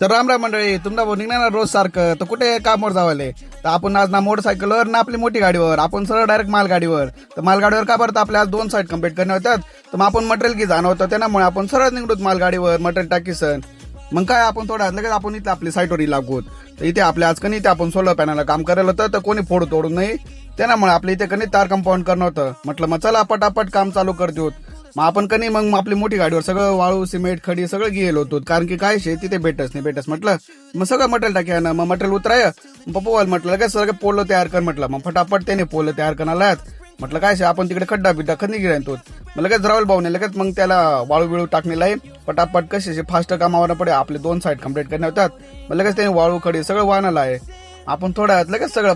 तर राम राम मंडळी, तुमचा भाऊ निघणार ना रोज सारखं, तर कुठे कामावर जावाले. तर आपण आज ना मोटरसायकलवर ना आपली मोठी गाडीवर, आपण सरळ डायरेक्ट मालगाडीवर. तर मालगाडीवर का बरं, तर आपल्या आज 2 साईड कम्प्लीट करणे होतात. तर मग आपण मटेरियल की जाणं होतं, त्यामुळे आपण सरळ निघतो मालगाडीवर मटेरियल टाकीसन. मग काय आपण थोडा लगेच आपण इथं आपली साईटवर लागूत. तर इथे आपल्या आज कनी इथे आपण सोलर पॅनलला काम करायला होतं, तर कोणी तोडून नाही. त्यामुळे आपल्या इथे कनी तार कंपाऊंड करणं होतं. म्हटलं मग चला पटापट काम चालू करतो. मग आपण कनी मग आपली मोठी गाडीवर सगळं वाळू सिमेंट खडी सगळं गेलो होतो, कारण की काय शे तिथे भेटच म्हटलं. मग सगळं मटेरियल टाकी ना, मग मटेरियल उतराय. पप्पा म्हटलं लगेच सगळं पोलं तयार कर म्हटलं. मग फटाफट त्याने पोलं तयार करणार म्हटलं काय शे आपण तिकडे खड्डा बिड्डा खंदी गिरायतो. मग लगेच राहुल भाऊने लगेच मग त्याला वाळू बिळू टाकलेला आहे. पटापट कसे फास्ट कामावर पडे, आपले 2 साईड कम्प्लीट करणे होतात. मग लगेच त्याने वाळू खडी सगळं वाहनाला आहे. आपण थोड्या वेळात लगेच सगळं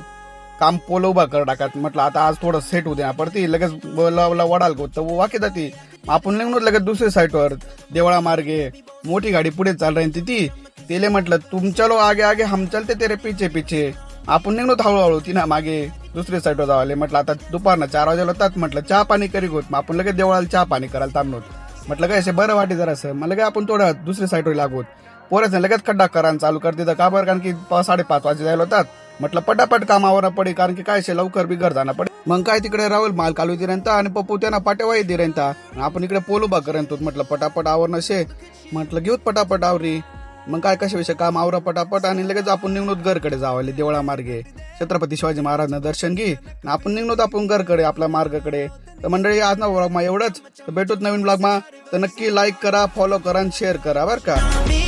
काम पोलं उभा कर टाकत. म्हटलं आता आज थोडं सेट होऊ द्या पडती, लगेच वडाल गो तर वाकी जाती. आपण निघून लगेच दुसऱ्या साईडवर देवळा मार्गे मोठी गाडी पुढे चाल रही ती. तेले म्हटलं तुम चलो आगे आगे हम चलते तेरे पीछे पीछे. आपण निघलो हळूहळू तिना मागे दुसऱ्या साईडवर जावाले. म्हटलं आता दुपारनं 4 वाजेला होतात. म्हटलं चहा पाणी करी गोत. मग आपण लगेच देवळाला चहा पाणी करायला थांबलो. म्हटलं काय बरं वाटे जरासं. मग लगेच आपण थोडं दुसऱ्या साईडवर लागोत. पोराचं लगेच खड्डा करायला चालू करते. का बरं, कारण की 5:30 वाजे जायला होतात. म्हटलं पटापट कामावर पडे, कारण की काय लवकर बिगर जाणं पडे. मग काय तिकडे राहुल माल कालू दिरंता आणि पप्पू त्यांना पाटेवाई दिरंता. आपण इकडे पोल उभा करतो. म्हटलं पटापट आवरणं शे. म्हटलं घेऊत पटापट आवरी. मग काय कशा काम आवरा पटापट आणि लगेच आपण निघणोत घरकडे जावाले देवळा मार्गे. छत्रपती शिवाजी महाराजांना दर्शन घे. आपण निघणोत आपण घरकडे आपल्या मार्गाकडे. तर मंडळी आज ना ब्लॉग मा एवढंच. तर भेटूत नवीन ब्लॉग मा. तर नक्की लाईक करा, फॉलो करा आणि शेअर करा बरं का.